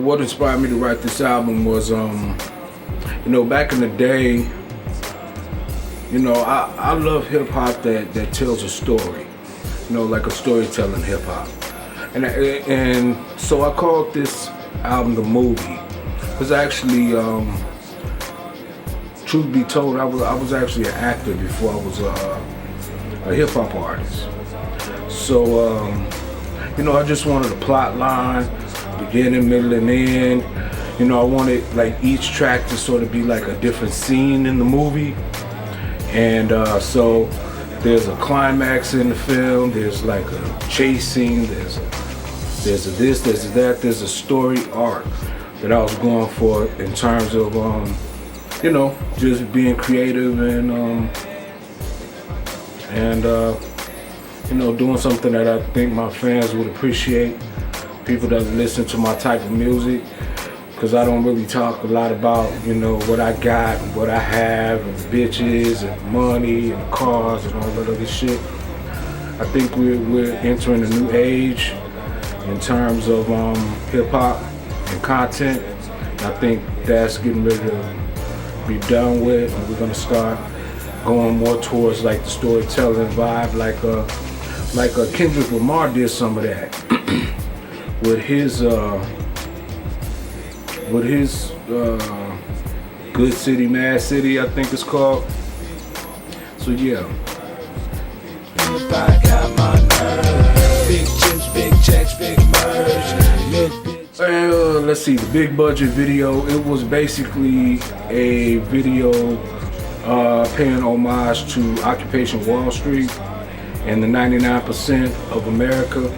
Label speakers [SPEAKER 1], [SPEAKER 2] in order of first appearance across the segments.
[SPEAKER 1] what inspired me to write this album was, back in the day, I love hip hop that tells a story, like a storytelling hip hop. And so I called this album The Movie. Because actually, truth be told, I was actually an actor before I was a hip hop artist. So, I just wanted a plot line, beginning, middle, and end. I wanted like each track to sort of be like a different scene in the movie. And so there's a climax in the film, there's like a chase scene, there's a this, there's a that, there's a story arc that I was going for in terms of, just being creative and doing something that I think my fans would appreciate, people that listen to my type of music, because I don't really talk a lot about, what I got and what I have and bitches and money and cars and all that other shit. I think we're entering a new age in terms of hip hop and content. I think that's getting ready to be done with, and we're gonna start going more towards like the storytelling vibe, like Kendrick Lamar did some of that with his Good City, Mad City, I think it's called. So yeah. Big chips, big checks, big merge. Let's see, the big budget video. It was basically a video paying homage to Occupation Wall Street and the 99% of America.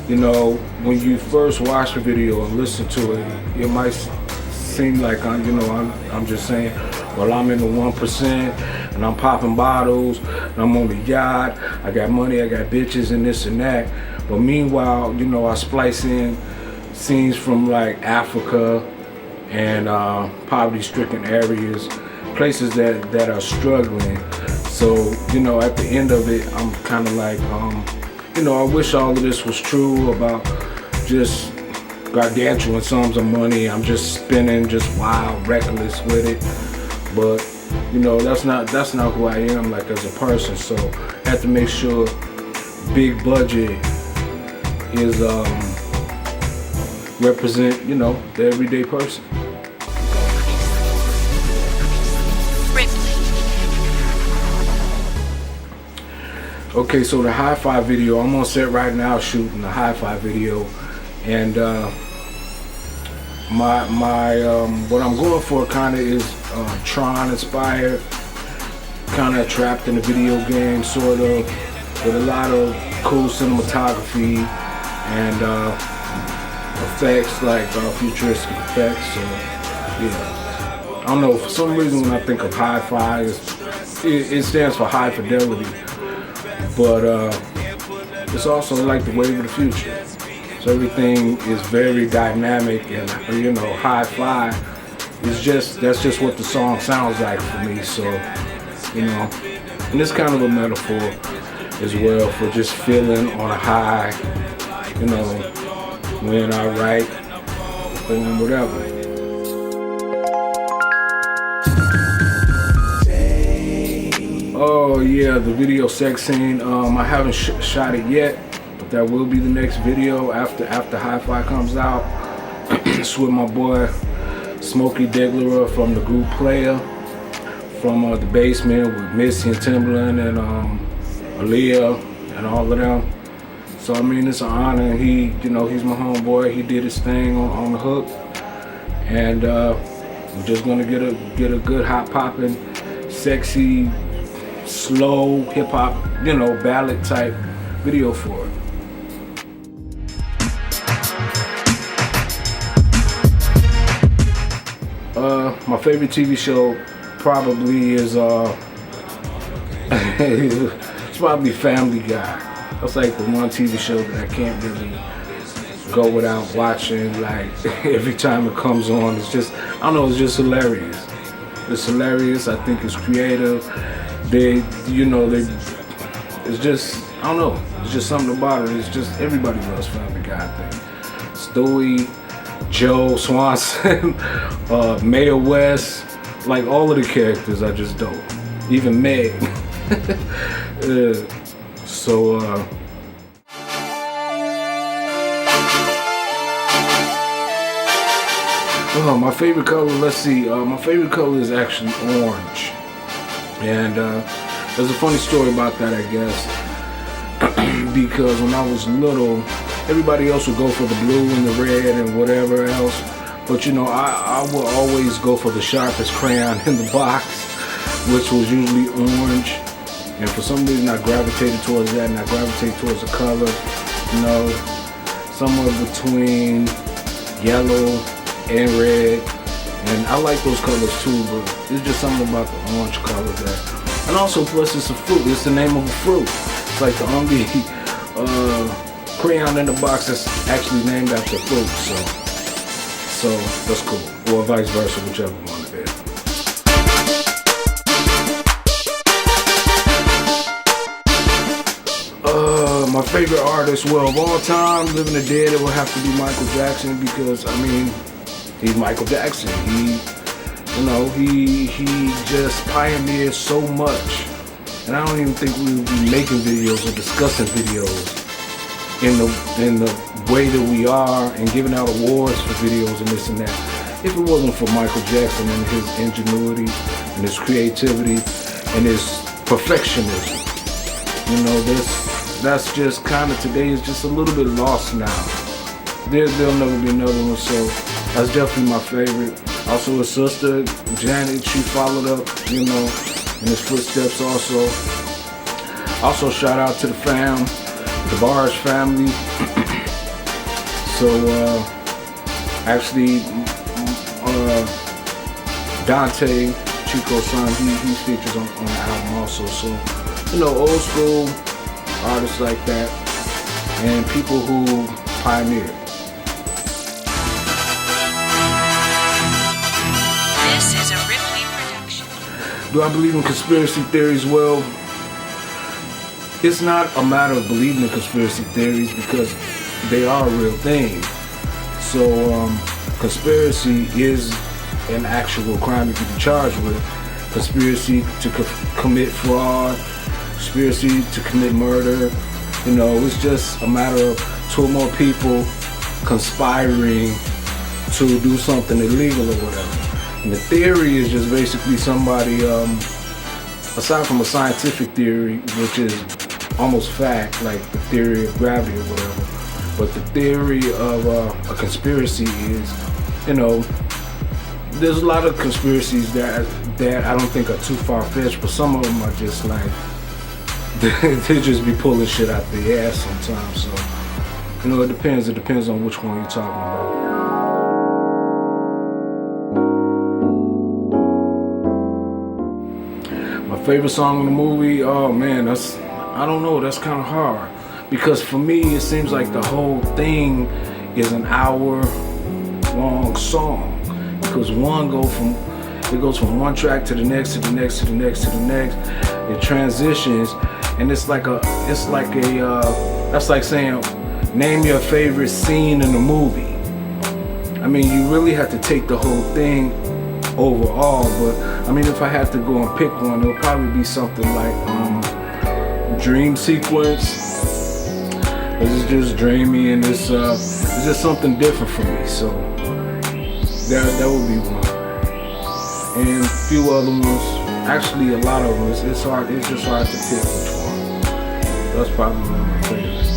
[SPEAKER 1] When you first watch the video and listen to it, it might seem like I'm just saying, well, I'm in the 1% and I'm popping bottles and I'm on the yacht, I got money, I got bitches and this and that. But meanwhile, I splice in scenes from like Africa and poverty-stricken areas, places that are struggling. So, at the end of it, I'm kind of like, I wish all of this was true about just gargantuan sums of money. I'm just spending, just wild, reckless with it. But, that's not who I am like as a person. So I have to make sure big budget is represent, the everyday person. Okay, so the hi-fi video, I'm on set right now shooting the hi-fi video, and what I'm going for kind of is Tron inspired, kind of trapped in a video game, sort of, with a lot of cool cinematography and effects, like futuristic effects. So yeah, I don't know, for some reason when I think of hi-fi, it stands for high fidelity. But it's also like the wave of the future. So everything is very dynamic, and hi-fi is that's just what the song sounds like for me. So and it's kind of a metaphor as well for just feeling on a high, when I write or whatever. Oh yeah, the video sex scene. I haven't shot it yet, but that will be the next video after Hi-Fi comes out. It's with my boy Smokey Degler from the group Player, from the Basement with Missy and Timberland and Aaliyah and all of them. So it's an honor, and he's my homeboy. He did his thing on the hook, and we're just gonna get a good hot popping, sexy, slow hip hop, ballad type video for it. My favorite TV show probably is it's probably Family Guy. That's like the one TV show that I can't really go without watching. Like every time it comes on, it's just it's just hilarious. It's hilarious. I think it's creative. It's just, it's just something about it. It's just, everybody loves Family Guy, I think. Stewie, Joe Swanson, Mayor West, like all of the characters are just dope. Even Meg. My favorite color, let's see, my favorite color is actually orange. And there's a funny story about that, I guess. Because when I was little, everybody else would go for the blue and the red and whatever else. But you know, I would always go for the sharpest crayon in the box, which was usually orange. And for some reason I gravitated towards that, and I gravitated towards the color, you know, somewhere between yellow and red. And I like those colors too, but it's just something about the orange color that. And also, plus it's a fruit, it's the name of a fruit. It's like the only crayon in the box that's actually named after fruit, so that's cool. Or vice versa, whichever one it is. My favorite artist, well, of all time, living or dead, it would have to be Michael Jackson, because I mean, he's Michael Jackson. He just pioneered so much. And I don't even think we would be making videos or discussing videos in the way that we are, and giving out awards for videos and this and that, if it wasn't for Michael Jackson and his ingenuity and his creativity and his perfectionism. You know, that's just kind of, today is just a little bit lost now. There'll never be another one, so that's definitely my favorite. Also his sister, Janet, she followed up, you know, in his footsteps also. Also shout out to the fam, the Barge family. So actually Dante, Chico's son, he features on the album also. So, you know, old school artists like that, and people who pioneered.
[SPEAKER 2] This is a Ripley production.
[SPEAKER 1] Do I believe in conspiracy theories? Well, it's not a matter of believing in conspiracy theories, because they are a real thing. So conspiracy is an actual crime you can be charged with. Conspiracy to commit fraud, conspiracy to commit murder. You know, it's just a matter of two or more people conspiring to do something illegal or whatever. And the theory is just basically somebody, aside from a scientific theory, which is almost fact, like the theory of gravity or whatever, but the theory of a conspiracy is, you know, there's a lot of conspiracies that I don't think are too far-fetched, but some of them are just like, they just be pulling shit out their ass sometimes. So, you know, it depends on which one you're talking about. My favorite song in the movie, oh man, I don't know, that's kind of hard. Because for me, it seems like the whole thing is an hour-long song. Because it goes from one track to the next, to the next, to the next, to the next. It transitions, and that's like saying, name your favorite scene in the movie. I mean, you really have to take the whole thing overall, but I mean, if I had to go and pick one, it would probably be something like Dream Sequence. It's just dreamy, and it's just something different for me. So that would be one, and a few other ones. Actually, a lot of them. It's just hard to pick which one. That's probably one of my favorites.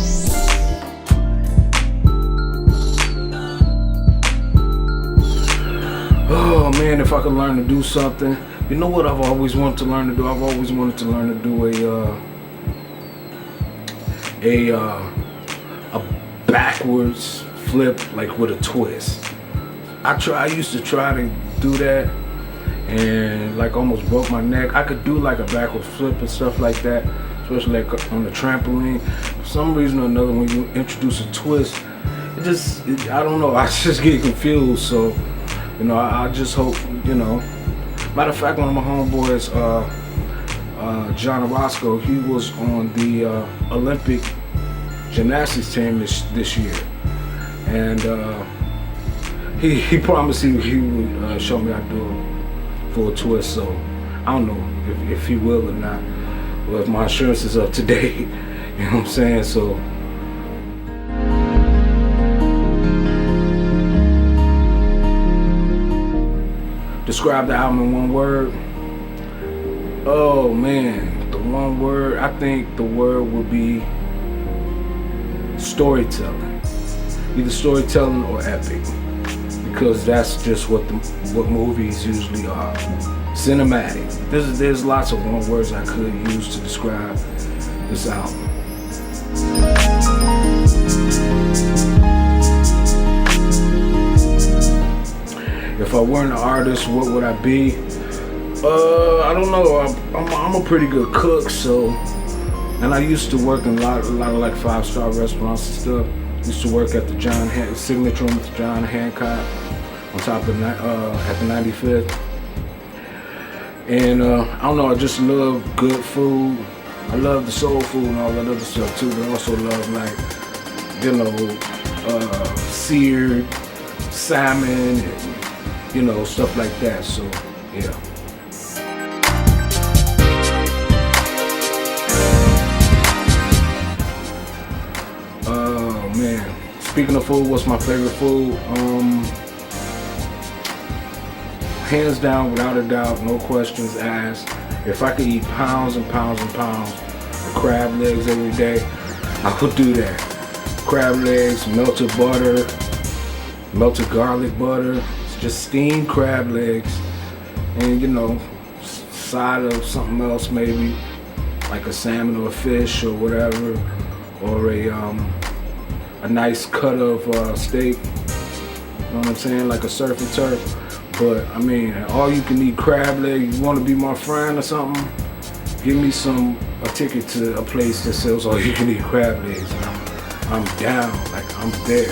[SPEAKER 1] Oh man, if I could learn to do something, you know what I've always wanted to learn to do? I've always wanted to learn to do a backwards flip, like with a twist. I used to try to do that, and like almost broke my neck. I could do like a backward flip and stuff like that, especially like on the trampoline. For some reason or another, when you introduce a twist, I don't know, I just get confused. So, you know, I just hope, you know. Matter of fact, one of my homeboys, John Orozco, he was on the Olympic gymnastics team this year, and he promised he would show me how to do a full twist. So I don't know if he will or not. Well, if my insurance is up to date, you know what I'm saying? So. Describe the album in one word. Oh man, the one word, I think the word would be storytelling. Either storytelling or epic, because that's just what movies usually are. Cinematic. There's lots of one words I could use to describe this album. If I weren't an artist, what would I be? I don't know. I'm a pretty good cook, so, and I used to work in a lot of like 5-star restaurants and stuff. Used to work at the Signature Room with John Hancock on top of at the 95th. And I don't know. I just love good food. I love the soul food and all that other stuff too, but I also love like, you know, seared salmon and, you know, stuff like that. So yeah. Oh man. Speaking of food, what's my favorite food? Hands down, without a doubt, no questions asked. If I could eat pounds and pounds and pounds of crab legs every day, I would do that. Crab legs, melted butter, melted garlic butter, just steamed crab legs, and you know, side of something else maybe, like a salmon or a fish or whatever, or a nice cut of steak. You know what I'm saying, like a surf and turf. But I mean, all you can eat crab leg. You want to be my friend or something? Give me a ticket to a place that sells all you can eat crab legs, and I'm down. Like I'm there.